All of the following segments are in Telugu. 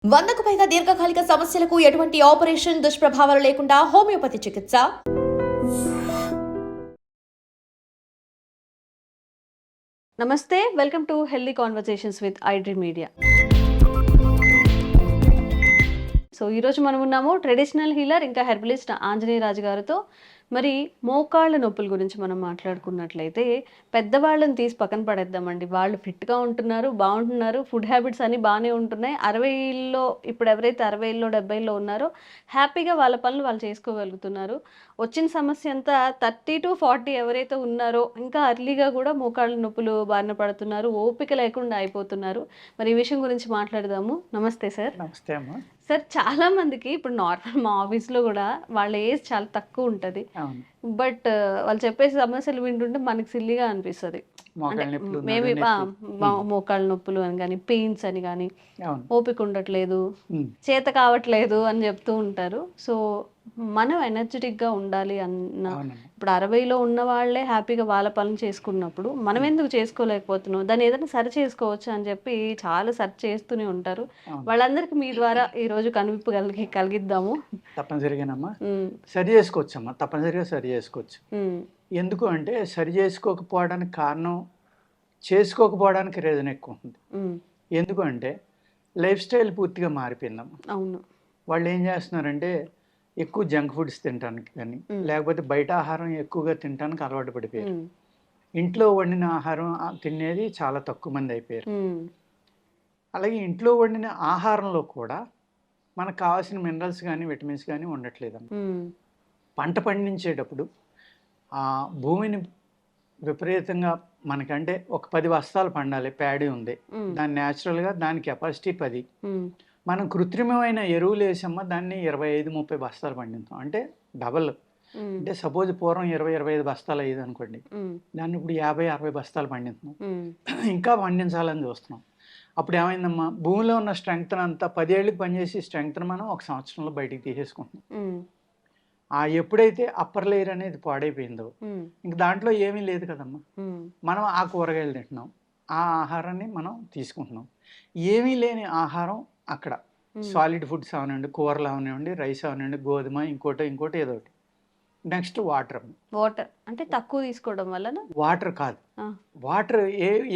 100కు పైగా దీర్ఘకాలిక సమస్యలకు ఎటువంటి ఆపరేషన్ దుష్ప్రభావాలు లేకుండా హోమియోపతి చికిత్స. నమస్తే, welcome to healthy conversations with iDream media. So ఈరోజు మనం ఉన్నాము ట్రెడిషనల్ హీలర్ ఇంకా హెర్బలిస్ట్ ఆంజనేయ రాజు గారితో. మరి మోకాళ్ళ నొప్పుల గురించి మనం మాట్లాడుకున్నట్లయితే పెద్దవాళ్ళని తీసి పక్కన పడేద్దామండి. వాళ్ళు ఫిట్గా ఉంటున్నారు, బాగుంటున్నారు, ఫుడ్ హ్యాబిట్స్ అన్నీ బాగానే ఉంటున్నాయి. 60లో ఇప్పుడు ఎవరైతే 60లో 70లో ఉన్నారో హ్యాపీగా వాళ్ళ పనులు వాళ్ళు చేసుకోగలుగుతున్నారు. వచ్చిన సమస్య అంతా 30 to 40 ఎవరైతే ఉన్నారో ఇంకా అర్లీగా కూడా మోకాళ్ళ నొప్పులు బారిన పడుతున్నారు, ఓపిక లేకుండా అయిపోతున్నారు. మరి ఈ విషయం గురించి మాట్లాడదాము. నమస్తే సార్. నమస్తే అమ్మా. సార్, చాలా మందికి ఇప్పుడు నార్మల్ మా ఆఫీస్లో కూడా వాళ్ళ ఏజ్ చాలా తక్కువ ఉంటుంది. బట్ వాళ్ళు చెప్పే సమస్యలు వింటుంటే మనకి సిల్లిగా అనిపిస్తుంది. మేబీ మోకాళ్ళ నొప్పులు అని కానీ, పెయిన్స్ అని కానీ, ఓపిక ఉండట్లేదు, చేత కావట్లేదు అని చెప్తూ ఉంటారు. సో మనం ఎనర్జెటిక్గా ఉండాలి అన్న, ఇప్పుడు 60లో ఉన్న వాళ్ళే హ్యాపీగా వాళ్ళ పనులు చేసుకున్నప్పుడు మనం ఎందుకు చేసుకోలేకపోతున్నాం, దాన్ని ఏదైనా సరి చేసుకోవచ్చు అని చెప్పి చాలా సెర్చ్ చేస్తూనే ఉంటారు. వాళ్ళందరికీ మీ ద్వారా ఈరోజు కనువిప్పు కలిగిద్దాము. తప్పనిసరిగానమ్మా సరి చేసుకోవచ్చమ్మా, తప్పనిసరిగా సరి చేసుకోవచ్చు. ఎందుకు అంటే సరి చేసుకోకపోవడానికి కారణం చేసుకోకపోవడానికి రీజన్ ఎక్కువ ఉంటుంది. ఎందుకు అంటే లైఫ్ స్టైల్ పూర్తిగా మారిపోయిందమ్మా. అవును. వాళ్ళు ఏం చేస్తున్నారంటే ఎక్కువ జంక్ ఫుడ్స్ తినడానికి కానీ, లేకపోతే బయట ఆహారం ఎక్కువగా తినడానికి అలవాటు పడిపోయారు. ఇంట్లో వండిన ఆహారం తినేది చాలా తక్కువ మంది అయిపోయారు. అలాగే ఇంట్లో వండిన ఆహారంలో కూడా మనకు కావాల్సిన మినరల్స్ కానీ, విటమిన్స్ కానీ ఉండట్లేదమ్మా. పంట పండించేటప్పుడు ఆ భూమిని విపరీతంగా మనకంటే ఒక 10 బస్తాలు పండాలి, ప్యాడీ ఉంది, దాని న్యాచురల్గా దాని కెపాసిటీ 10. మనం కృత్రిమమైన ఎరువులు వేసమ్మా దాన్ని 25-30 బస్తాలు పండిస్తాం, అంటే డబల్. అంటే సపోజ్ పూర్వం 20-25 బస్తాలు అయ్యేది అనుకోండి, దాన్ని ఇప్పుడు 50-60 బస్తాలు పండిస్తున్నాం. ఇంకా పండించాలని చూస్తున్నాం. అప్పుడు ఏమైందమ్మా, భూమిలో ఉన్న స్ట్రెంగ్త్ అంతా 10 ఏళ్ళకి పనిచేసి స్ట్రెంగ్త్ మనం 1 సంవత్సరంలో బయటికి తీసేసుకుంటున్నాం. ఎప్పుడైతే అప్పర్ లేయర్ అనేది పాడైపోయిందో ఇంక దాంట్లో ఏమీ లేదు కదమ్మా. మనం ఆ కూరగాయలు తింటున్నాం, ఆ ఆహారాన్ని మనం తీసుకుంటున్నాం. ఏమీ లేని ఆహారం అక్కడ సాలిడ్ ఫుడ్స్ అవనివ్వండి, కూరలు అవనివ్వండి, రైస్ అవనివ్వండి, గోధుమ, ఇంకోటి ఏదో ఒకటి. నెక్స్ట్ వాటర్ అంటే తక్కువ తీసుకోవడం వల్ల వాటర్ కాదు, వాటర్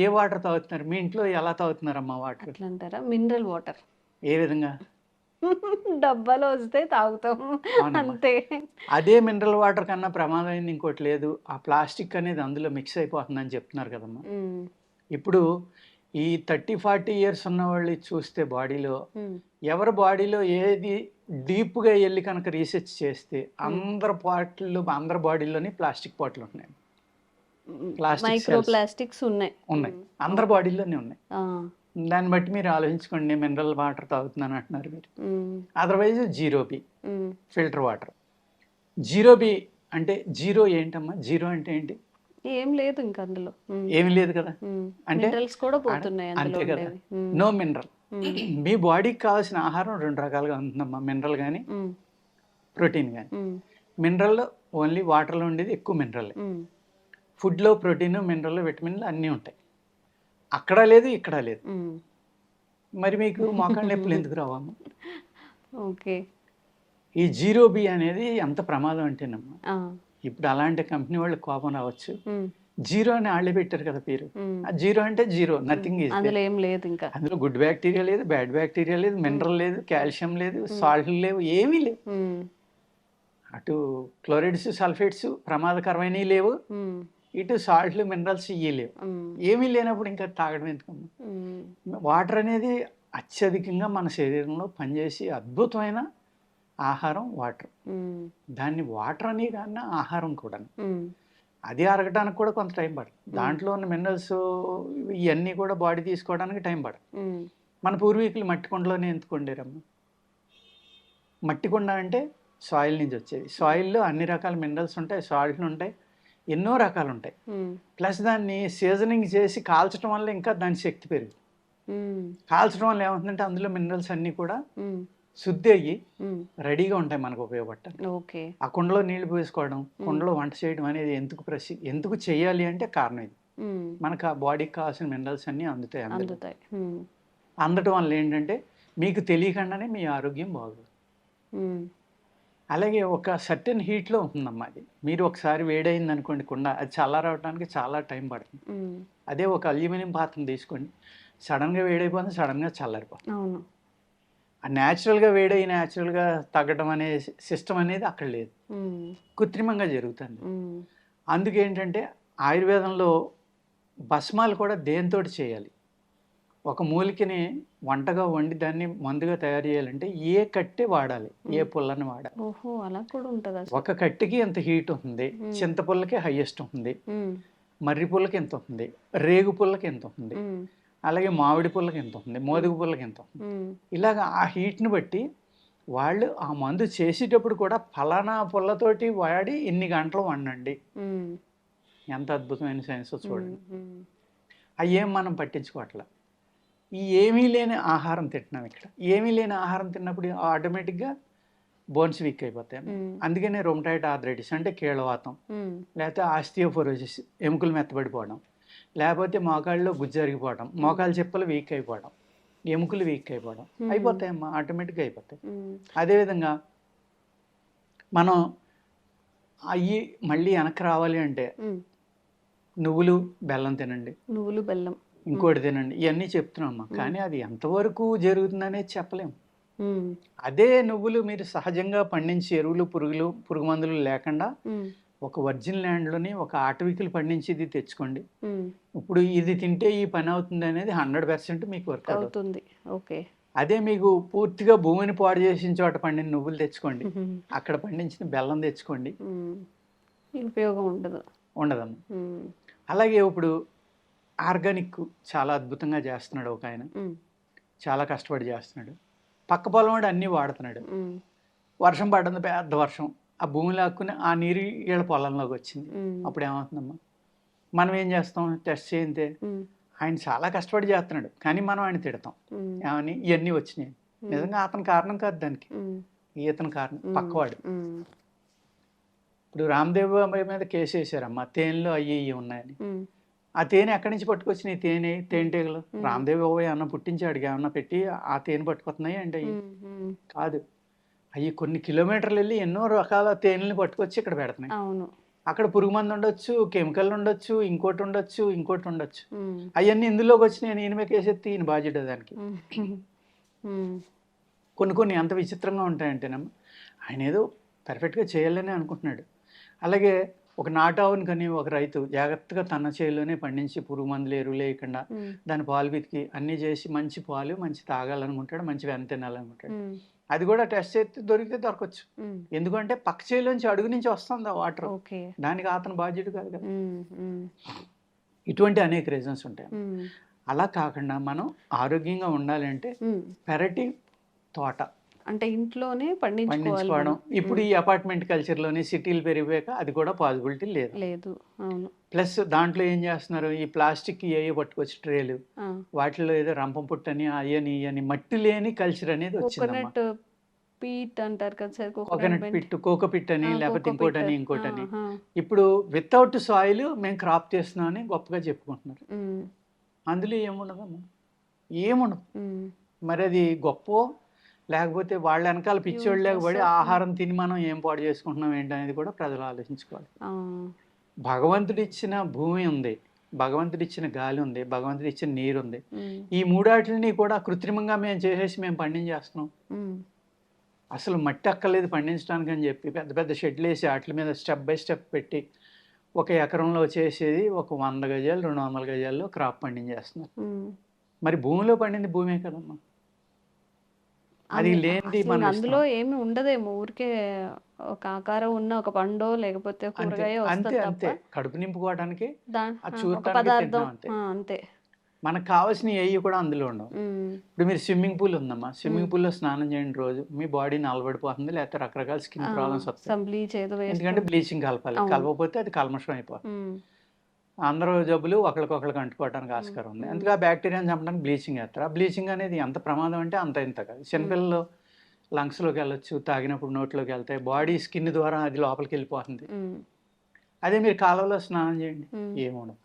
ఏ వాటర్ తాగుతున్నారు మీ ఇంట్లో, ఎలా తాగుతున్నారమ్మా వాటర్ అంటారా? Mineral water. ఏ విధంగా? డబ్బాలో వస్తే తాగుతాం అంతే. అదే మినరల్ వాటర్ కన్నా ప్రమాదమైంది ఇంకోటి లేదు. ఆ ప్లాస్టిక్ అనేది అందులో మిక్స్ అయిపోతుందని చెప్తున్నారు కదమ్మా. ఇప్పుడు ఈ 30-40 ఇయర్స్ ఉన్న వాళ్ళు చూస్తే బాడీలో ఎవరి బాడీలో ఏది డీప్గా వెళ్ళి కనుక రీసెర్చ్ చేస్తే అందరి బాడీలోని ప్లాస్టిక్ పాటలు ఉన్నాయి, మైక్రోప్లాస్టిక్స్ ఉన్నాయి, అందరి బాడీలోనే ఉన్నాయి. దాన్ని బట్టి మీరు ఆలోచించుకోండి, మినరల్ వాటర్ తాగుతున్నాను అంటున్నారు మీరు. Otherwise zero B filter water. Zero B అంటే జీరో ఏంటమ్మా? జీరో అంటే ఏంటి? ఏం లేదు, ఇంకా అందులో ఏమి లేదు కదా, అంటే అంతే కదా, నో మినరల్. మీ బాడీకి కావాల్సిన ఆహారం 2 రకాలుగా ఉంటుందమ్మా, మినరల్ కానీ, ప్రోటీన్ కానీ. మినరల్ ఓన్లీ వాటర్లో ఉండేది ఎక్కువ మినరల్. ఫుడ్లో ప్రోటీన్, మినరల్, విటమిన్లు అన్నీ ఉంటాయి. అక్కడ లేదు, ఇక్కడ లేదు. మరి మీకు మోకాళ్ళ నొప్పులు ఎందుకు రావమ్మా? ఓకే. ఈ జీరో బి అనేది ఎంత ప్రమాదం అంటేనమ్మా, ఇప్పుడు అలాంటి కంపెనీ వాళ్ళు కోపం రావచ్చు, జీరో అని వాళ్ళే పెట్టారు కదా పేరు. ఆ జీరో అంటే జీరో, నథింగ్ ఈజ్. అందులో ఏం లేదు, ఇంకా అందులో గుడ్ బ్యాక్టీరియా లేదు, బ్యాడ్ బ్యాక్టీరియా లేదు, మినరల్ లేదు, కాల్షియం లేదు, సాల్ట్ లేవు, ఏమీ లేవు. అటు క్లోరైడ్స్, సల్ఫేట్స్ ప్రమాదకరమైనవి లేవు, ఇటు సాల్ట్లు, మినరల్స్ ఇవి లేవు. ఏమీ లేనప్పుడు ఇంకా తాగడం ఎందుకమ్మా? వాటర్ అనేది అత్యధికంగా మన శరీరంలో పనిచేసి అద్భుతమైన ఆహారం వాటర్. దాన్ని వాటర్ అని కన్నా ఆహారం కూడా, అది అరగడానికి కూడా కొంత టైం పడుతుంది. దాంట్లో ఉన్న మినరల్స్ ఇవన్నీ కూడా బాడీ తీసుకోవడానికి టైం పడుతుంది. మన పూర్వీకులు మట్టి కుండలోనే ఎందుకు వండారమ్మా? మట్టి కుండ అంటే సాయిల్ నుంచి వచ్చేది. సాయిల్లో అన్ని రకాల మినరల్స్ ఉంటాయి, సాల్ట్లు ఉంటాయి, ఎన్నో రకాలు ఉంటాయి. ప్లస్ దాన్ని సీజనింగ్ చేసి కాల్చడం వల్ల ఇంకా దాని శక్తి పెరుగుతుంది. కాల్చడం వల్ల ఏమవుతుందంటే అందులో మినరల్స్ అన్నీ కూడా శుద్ధి అయ్యి రెడీగా ఉంటాయి మనకు ఉపయోగపడటానికి. ఆ కుండలో నీళ్లు పోసుకోవడం, కుండలో వంట చేయడం అనేది ఎందుకు చేయాలి అంటే కారణం ఇది. మనకు ఆ బాడీకి కావాల్సిన మినరల్స్ అన్నీ అందుతాయి. అందటం వల్ల ఏంటంటే మీకు తెలియకుండానే మీ ఆరోగ్యం బాగోదు. అలాగే ఒక సర్టెన్ హీట్లో ఉంటుందమ్మా అది. మీరు ఒకసారి వేడైంది అనుకోండి కుండ, అది చల్లారవడానికి చాలా టైం పడుతుంది. అదే ఒక అల్యూమినియం పాత్రను తీసుకోండి, సడన్గా వేడైపోతుంది, సడన్గా చల్లారిపోతుంది. అవును. ఆ న్యాచురల్గా వేడై న్యాచురల్గా తగ్గడం అనే సిస్టమ్ అనేది అక్కడ లేదు, కృత్రిమంగా జరుగుతుంది. అందుకేంటంటే ఆయుర్వేదంలో భస్మాలు కూడా దేనితోటి చేయాలి, ఒక మూలికని వంటగా వండి దాన్ని మందుగా తయారు చేయాలంటే ఏ కట్టె వాడాలి, ఏ పుల్లని వాడాలి. ఓహో, అలా కూడా ఉంటుందా? ఒక కట్టెకి ఎంత హీట్ ఉంటుంది, చింతపుల్లకి హైయెస్ట్ ఉంటుంది, మర్రి పుల్లకి ఎంత ఉంటుంది, రేగు పుల్లకి ఎంత ఉంటుంది, అలాగే మామిడి పుల్లకి ఎంత ఉంటుంది, మోదుగు పుల్లకి ఎంత ఉంటుంది. ఇలాగ ఆ హీట్ని బట్టి వాళ్ళు ఆ మందు చేసేటప్పుడు కూడా ఫలానా పుల్లతోటి వాడి ఇన్ని గంటలు వండండి. ఎంత అద్భుతమైన సైన్స్ చూడండి. అయ్యేం మనం పట్టించుకోవట్లే. ఈ ఏమీ లేని ఆహారం తింటున్నాం. ఇక్కడ ఏమీ లేని ఆహారం తిన్నప్పుడు ఆటోమేటిక్గా బోన్స్ వీక్ అయిపోతాయి. అందుకనే రొమటాయిడ్ ఆర్థరైటిస్ అంటే కీళ్ళవాతం, లేకపోతే ఆస్టియోపోరోసిస్ ఎముకలు మెత్తబడిపోవడం, లేకపోతే మోకాళ్ళలో గుజ్జు జరిగిపోవడం, మోకాళ్ళ చెప్పులు వీక్ అయిపోవడం, ఎముకలు వీక్ అయిపోవడం అయిపోతాయమ్మా, ఆటోమేటిక్గా అయిపోతాయి. అదేవిధంగా మనం అవి మళ్ళీ వెనక్కి రావాలి అంటే నువ్వులు బెల్లం తినండి, నువ్వులు బెల్లం ఇంకోటి తినండి, ఇవన్నీ చెప్తున్నామ్మా. కానీ అది ఎంతవరకు జరుగుతుందనేది చెప్పలేము. అదే నువ్వులు మీరు సహజంగా పండించి ఎరువులు పురుగు మందులు లేకుండా ఒక వర్జిన్ ల్యాండ్లోని ఒక ఆటవికులు పండించి ఇది తెచ్చుకోండి. ఇప్పుడు ఇది తింటే ఈ పని అవుతుంది అనేది 100% మీకు వర్క్ అవుతుంది. ఓకే. అదే మీకు పూర్తిగా భూమిని పాడు చేసిన చోట పండిన నువ్వులు తెచ్చుకోండి, అక్కడ పండించిన బెల్లం తెచ్చుకోండి, ఉపయోగం ఉండదమ్మా. అలాగే ఇప్పుడు ఆర్గానిక్ చాలా అద్భుతంగా చేస్తున్నాడు ఒక ఆయన, చాలా కష్టపడి చేస్తున్నాడు. పక్క పొలం వాడు అన్నీ వాడుతున్నాడు. వర్షం పడ్డంది, పెద్ద వర్షం, ఆ భూమి లాక్కుని ఆ నీరు వీళ్ళ పొలంలోకి వచ్చింది. అప్పుడు ఏమవుతుందమ్మా? మనం ఏం చేస్తాం? టెస్ట్ చేయితే ఆయన చాలా కష్టపడి చేస్తున్నాడు, కానీ మనం ఆయన తిడతాం ఏమని, ఇవన్నీ వచ్చినాయి. నిజంగా అతని కారణం కాదు దానికి, ఇతని కారణం పక్కవాడు. ఇప్పుడు రామ్దేవ్ బాబాయ్ మీద కేసు వేసారమ్మా, తేనెలో అయ్యి ఉన్నాయని. ఆ తేనె ఎక్కడి నుంచి పట్టుకొచ్చినాయి? తేనెటీగలు. రామ్దేవ్ బాబాయ్ అన్న పుట్టించాడు, ఏమన్నా పెట్టి ఆ తేనె పట్టుకొస్తున్నాయి అంటే అవి కాదు. అవి కొన్ని కిలోమీటర్లు వెళ్ళి ఎన్నో రకాల తేనెల్ని పట్టుకొచ్చి ఇక్కడ పెడుతున్నాయి. అక్కడ పురుగు మందు ఉండొచ్చు, కెమికల్ ఉండొచ్చు, ఇంకోటి ఉండొచ్చు, ఇంకోటి ఉండొచ్చు. అవన్నీ ఇందులోకి వచ్చి నేను ఈయన మీద కేసెత్తి ఈయన బాధ్యత దానికి. కొన్ని ఎంత విచిత్రంగా ఉంటాయంటేనమ్మా, ఆయన ఏదో పర్ఫెక్ట్గా చేయాలని అనుకుంటున్నాడు. అలాగే ఒక నాటావుని కానీ ఒక రైతు జాగ్రత్తగా తన చేలోనే పండించి పురుగు మందులు ఎరువులు వేయకుండా దాని పాలు పితికి అన్నీ చేసి మంచి పాలు మంచి తాగాలనుకుంటాడు, మంచి వెన్న తినాలనుకుంటాడు. అది కూడా టెస్ట్ చేస్తే దొరికితే దొరకచ్చు. ఎందుకంటే పక్క చేలోంచి అడుగు నుంచి వస్తుంది ఆ వాటర్, దానికి అతను బాధ్యత కాదు కదా. ఇటువంటి అనేక రీజన్స్ ఉంటాయి. అలా కాకుండా మనం ఆరోగ్యంగా ఉండాలి అంటే పెరటి తోట అంటే ఇంట్లోనే పండించుకోవడం. ఇప్పుడు ఈ అపార్ట్మెంట్ కల్చర్లోని సిటీలు పెరిగిపోయాక అది కూడా పాసిబిలిటీ లేదు. ప్లస్ దాంట్లో ఏం చేస్తున్నారు, ఈ ప్లాస్టిక్ ఏ పట్టుకొచ్చి ట్రేలు, వాటిలో ఏదో రంపం పుట్టని అయ్యని మట్టి లేని కల్చర్ అనేది వచ్చింది. పీట్ అంటారు కదా sir, coconut pit, coco pit అని, లేకపోతే ఇంకోటని. ఇప్పుడు వితౌట్ సాయిల్ మేము క్రాప్ చేస్తున్నాం అని గొప్పగా చెప్పుకుంటున్నారు. అందులో ఏముండదమ్మా, ఏముండదు. మరి అది గొప్ప లేకపోతే వాళ్ళ వెనకాల పిచ్చోళ్ళు లేకపోతే ఆహారం తిని మనం ఏం పాడు చేసుకుంటున్నాం ఏంటనేది కూడా ప్రజలు ఆలోచించుకోవాలి. భగవంతుడు ఇచ్చిన భూమి ఉంది, భగవంతుడు ఇచ్చిన గాలి ఉంది, భగవంతుడు ఇచ్చిన నీరు ఉంది. ఈ మూడాటిని కూడా కృత్రిమంగా మేము చేసేసి మేము పండించేస్తున్నాం. అసలు మట్టి అక్కర్లేదు పండించడానికి అని చెప్పి పెద్ద పెద్ద షెడ్లు వేసి వాటి మీద స్టెప్ బై స్టెప్ పెట్టి ఒక ఎకరంలో చేసేది ఒక 100 గజాలు 200 గజాల్లో క్రాప్ పండించేస్తున్నారు. మరి భూమిలో పండింది భూమే కదమ్మా, అది లేనిది మనం అందులో ఏమి ఉండదేమో, ఊరికే ఒక ఆకారం ఉన్న ఒక పండో లేకపోతే కూరగాయ అంతే కడుపు నింపుకోవడానికి పదార్థం అంతే. మనకు కావాల్సిన ఏవి కూడా అందులో ఉండవు. ఇప్పుడు మీరు స్విమ్మింగ్ పూల్ ఉందమ్మా, స్విమ్మింగ్ పూల్లో స్నానం చేయండి రోజు, మీ బాడీ నలబడిపోతుంది, లేకపోతే రకరకాల స్కిన్ ప్రాబ్లమ్స్ వస్తాయి. ఎందుకంటే బ్లీచింగ్ కలపాలి, కలపకపోతే అది కల్మషం అయిపోతుంది. అందరూ జబ్బులు ఒకరికొకరికి అంటుకోవడానికి ఆస్కారం ఉంది. అందుకే ఆ బ్యాక్టీరియాని చంపడానికి బ్లీచింగ్ వేస్తారు. ఆ బ్లీచింగ్ అనేది ఎంత ప్రమాదం అంటే అంత ఇంత కాదు. చిన్నపిల్లలు లంగ్స్లోకి వెళ్ళొచ్చు, తాగినప్పుడు నోట్లోకి వెళ్తాయి, బాడీ స్కిన్ ద్వారా అది లోపలికి వెళ్ళిపోతుంది. అదే మీరు కాలువలో స్నానం చేయండి, ఏముండదు.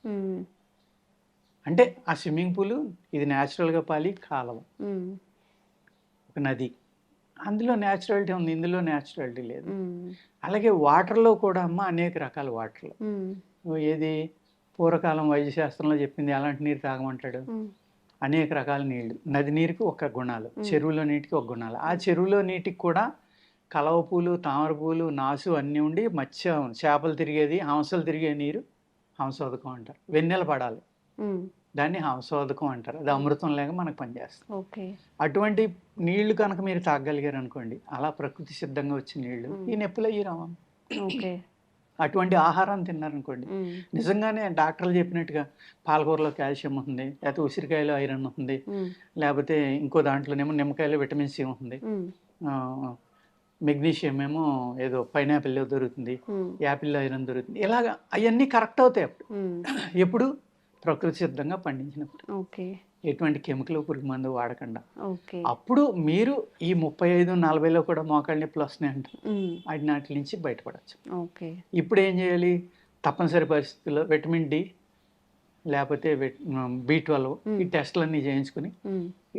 అంటే ఆ స్విమ్మింగ్ పూల్ ఇది న్యాచురల్గా పాలి కాలువ. నది, అందులో న్యాచురాలిటీ ఉంది, ఇందులో న్యాచురాలిటీ లేదు. అలాగే వాటర్లో కూడా అమ్మ అనేక రకాల వాటర్లు. ఏది పూర్వకాలం వైద్యశాస్త్రంలో చెప్పింది ఎలాంటి నీరు తాగమంటాడు, అనేక రకాల నీళ్లు. నది నీరుకి ఒక గుణాలు, చెరువులో నీటికి ఒక గుణాలు. ఆ చెరువులో నీటికి కూడా కలవ పూలు, తామర పూలు, నాసు అన్నీ ఉండి మత్స్య చేపలు తిరిగేది, హంసలు తిరిగే నీరు హంసోదకం అంటారు. వెన్నెల పడాలి, దాన్ని హంసోదకం అంటారు. అది అమృతం లేక మనకు పనిచేస్తుంది. అటువంటి నీళ్లు కనుక మీరు తాగలిగారు అనుకోండి, అలా ప్రకృతి సిద్ధంగా వచ్చిన నీళ్లు ఈ నొప్పులు అయ్యి రావా. అటువంటి ఆహారం తిన్నారనుకోండి, నిజంగానే డాక్టర్లు చెప్పినట్టుగా పాలకూరలో కాల్షియం ఉంటుంది, లేకపోతే ఉసిరికాయలో ఐరన్ ఉంటుంది, లేకపోతే ఇంకో దాంట్లోనేమో నిమ్మకాయలో విటమిన్ సి ఉంటుంది, మెగ్నీషియం ఏమో ఏదో పైనాపిల్లో దొరుకుతుంది, యాపిల్లో ఐరన్ దొరుకుతుంది. ఇలాగా అవన్నీ కరెక్ట్ అవుతాయి అప్పుడు, ఎప్పుడు ప్రకృతి సిద్ధంగా పండించినప్పుడు, ఎటువంటి కెమికల్ పురుగు మందు వాడకుండా. అప్పుడు మీరు ఈ 35-40లో కూడా మోకాళ్ళ నొప్పులు వస్తున్నాయి అంట, అది నాటి నుంచి బయటపడచ్చు. ఇప్పుడు ఏం చేయాలి, తప్పనిసరి పరిస్థితుల్లో విటమిన్ డి లేకపోతే B12 ఈ టెస్టులన్నీ చేయించుకుని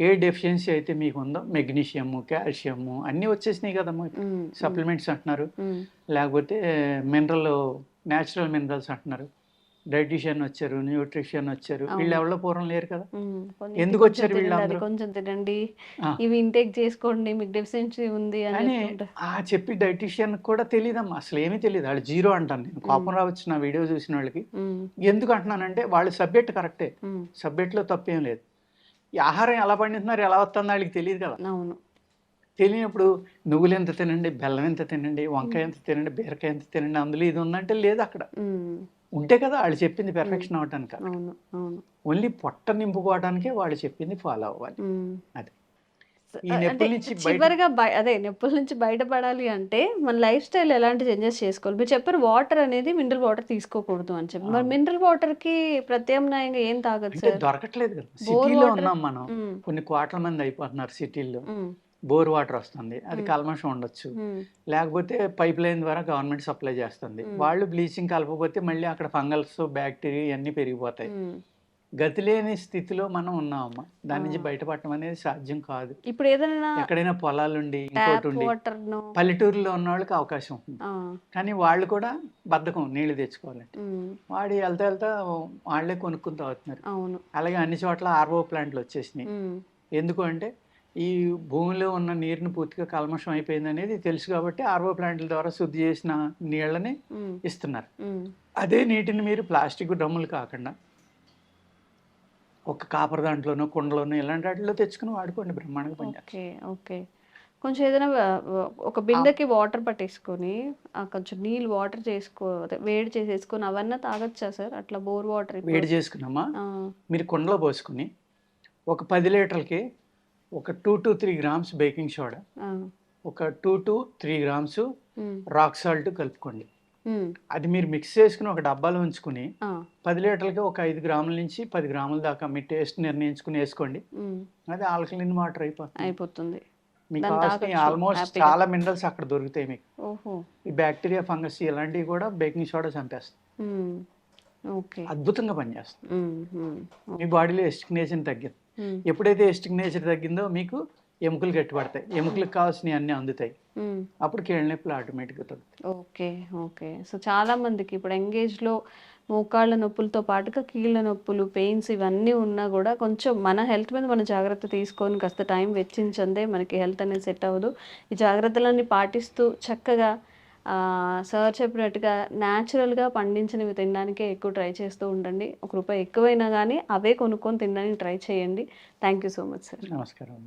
ఏ డెఫిషియన్సీ అయితే మీకు ఉందో, మెగ్నీషియము, కాల్షియము అన్నీ వచ్చేసినాయి కదమ్మా, సప్లిమెంట్స్ అంటున్నారు, లేకపోతే న్యాచురల్ మినరల్స్ అంటున్నారు, డైటీషియన్ వచ్చారు, న్యూట్రిషన్ వచ్చారు, వీళ్ళు ఎవరో పూర్వం లేరు కదా. ఎందుకు వచ్చారు వీళ్ళు? కొంచెం తినండి, ఇవి ఇంటేక్ చేసుకోండి, మీకు డెఫిషియన్సీ ఉంది అని చెప్పి డైటీషియన్ కూడా తెలియదమ్మా, అసలు ఏమీ తెలియదు. వాళ్ళు జీరో అంటాను నేను. కోపం రావచ్చు నా వీడియో చూసిన వాళ్ళకి. ఎందుకు అంటున్నానంటే వాళ్ళు సబ్జెక్ట్ కరెక్టే, సబ్జెక్ట్లో తప్పేం లేదు. ఈ ఆహారం ఎలా పండిస్తున్నారు, ఎలా వస్తుందో వాళ్ళకి తెలియదు కదా. తెలియనప్పుడు నువ్వులు ఎంత తినండి, బెల్లం ఎంత తినండి, వంకాయ ఎంత తినండి, బీరకాయ ఎంత తినండి, అందులో ఇది ఉందంటే లేదు. అక్కడ ఉంటే కదా వాళ్ళు చెప్పింది పెర్ఫెక్షన్ అవటానికి. ఓన్లీ పొట్ట నింపుకోవడానికే వాళ్ళు చెప్పింది ఫాలో అవ్వాలి. అది చివరిగా నొప్పుల నుంచి బయటపడాలి అంటే మన లైఫ్ స్టైల్ ఎలాంటి చేంజెస్ చేసుకోవాలి? మీరు చెప్పారు వాటర్ అనేది మినరల్ వాటర్ తీసుకోకూడదు అని చెప్పి, మరి మినరల్ వాటర్ కి ప్రత్యామ్నాయంగా ఏం తాగొచ్చు సార్? దొరకట్లేదు కదా, సిటీలో ఉన్నాం మనం, కొన్ని కోట్ల మంది అయిపోతున్నారు సిటీల్లో. బోర్ వాటర్ వస్తుంది, అది కల్మషం ఉండొచ్చు, లేకపోతే పైప్ లైన్ ద్వారా గవర్నమెంట్ సప్లై చేస్తుంది, వాళ్ళు బ్లీచింగ్ కలపకపోతే మళ్ళీ అక్కడ ఫంగల్స్, బ్యాక్టీరియా ఇవన్నీ పెరిగిపోతాయి. గతి లేని స్థితిలో మనం ఉన్నామమ్మా, దాని నుంచి బయటపడటం అనేది సాధ్యం కాదు. ఇప్పుడు ఏదైనా ఎక్కడైనా పొలాలుండి ఇంకోటి ఉండి పల్లెటూరులో ఉన్న వాళ్ళకి అవకాశం ఉంది, కానీ వాళ్ళు కూడా బద్ధకం నీళ్లు తెచ్చుకోవాలంటే, వాడి వెళ్తా వాళ్ళే కొనుక్కుని తాగుతున్నారు. అలాగే అన్ని చోట్ల ఆర్ఓ ప్లాంట్లు వచ్చేసినాయి. ఎందుకు అంటే ఈ భూమిలో ఉన్న నీరుని పూర్తిగా కల్మషం అయిపోయింది అనేది తెలుసు కాబట్టి ఆర్ఓ ప్లాంట్ల ద్వారా శుద్ధి చేసిన నీళ్ళని ఇస్తున్నారు. అదే నీటిని మీరు ప్లాస్టిక్ డ్రమ్ములు కాకుండా ఒక కాపర్ దాంట్లోనో, కుండలోనో ఇలాంటి వాటిలో తెచ్చుకుని వాడుకోండి, బ్రహ్మాండంగా పనిచేస్తుంది. కొంచెం ఏదైనా ఒక బిందెకి వాటర్ పట్టేసుకొని కొంచెం నీళ్ళు వాటర్ వేడి చేసేసుకొని అవన్నీ తాగొచ్చా సార్? అట్లా బోర్ వాటర్ వేడి చేసుకున్నామా, మీరు కుండలో పోసుకుని ఒక 10 లీటర్లకి ఒక 2 to 3 grams బేకింగ్ సోడా, ఒక 2 to 3 grams రాక్ సాల్ట్ కలుపుకోండి. అది మీరు మిక్స్ చేసుకుని ఒక డబ్బాలో ఉంచుకుని 10 లీటర్లకి ఒక 5 గ్రాముల నుంచి 10 గ్రాముల దాకా మీ టేస్ట్ నిర్ణయించుకుని వేసుకోండి. అది ఆల్కలిన్ వాటర్ అయిపోతుంది. మీకు కావాల్సిన ఆల్మోస్ట్ చాలా మినరల్స్ అక్కడ దొరుకుతాయి మీకు. ఈ బ్యాక్టీరియా, ఫంగస్ ఇలాంటివి కూడా బేకింగ్ సోడా చంపేస్తుంది. అద్భుతంగా పనిచేస్తుంది. మీ బాడీలో ఎస్టిక్ నేచర్ తగ్గింది. ఎప్పుడైతే ఎస్టిక్ నేచర్ తగ్గిందో మీకు ఎముకలు గట్టిపడతాయి, ఎముకలకు కావాల్సినవి అన్నీ అందుతాయి, అప్పుడు కీళ్ళ నొప్పులు ఆటోమేటిక్గా తగ్గుతాయి. సో చాలా మందికి ఇప్పుడు ఎంగేజ్లో మోకాళ్ళ నొప్పులతో పాటుగా కీళ్ళ నొప్పులు, పెయిన్స్ ఇవన్నీ ఉన్నా కూడా కొంచెం మన హెల్త్ మీద మనం జాగ్రత్త తీసుకొని కాస్త టైం వెచ్చించందే మనకి హెల్త్ అనేది సెట్ అవ్వదు. ఈ జాగ్రత్తలన్నీ పాటిస్తూ చక్కగా సార్ చెప్పినట్టుగా న్యాచురల్గా పండించినవి తినడానికే ఎక్కువ ట్రై చేస్తూ ఉండండి. ₹1 ఎక్కువైనా కానీ అవే కొనుక్కొని తినడానికి ట్రై చేయండి. Thank you so much sir. నమస్కారం.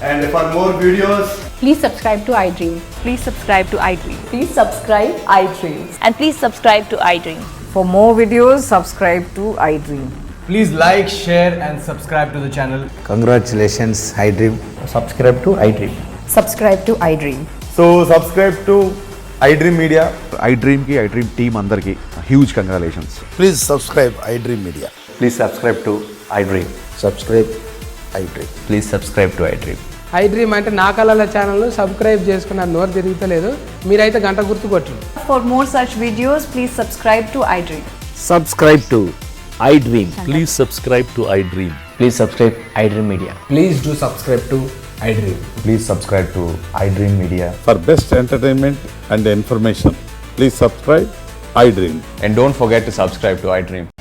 And for more videos, please subscribe to iDream. Please subscribe to iDream. Please subscribe iDream. And please subscribe to iDream. For more videos, subscribe to iDream. please like, share and subscribe to the channel. Congratulations, iDream. Subscribe to iDream. Subscribe to iDream. So subscribe to iDream Media. iDream ki iDream team andarki huge congratulations. Please subscribe iDream Media. Please subscribe to iDream. Subscribe iDream. Please subscribe to iDream. iDream అంటే నా కళల ఛానల్ సబ్స్క్రైబ్ చేసుకున్నారు, నోరు తిరుగుతలేదు, మీరైతే గంట గుర్తు కొట్టండి. For more such videos, please subscribe to iDream. Subscribe to iDream. Please subscribe to iDream. Please subscribe iDream Media. Please do subscribe to iDream. Please subscribe to iDream Media. For best entertainment and information, please subscribe iDream. And don't forget to subscribe to iDream.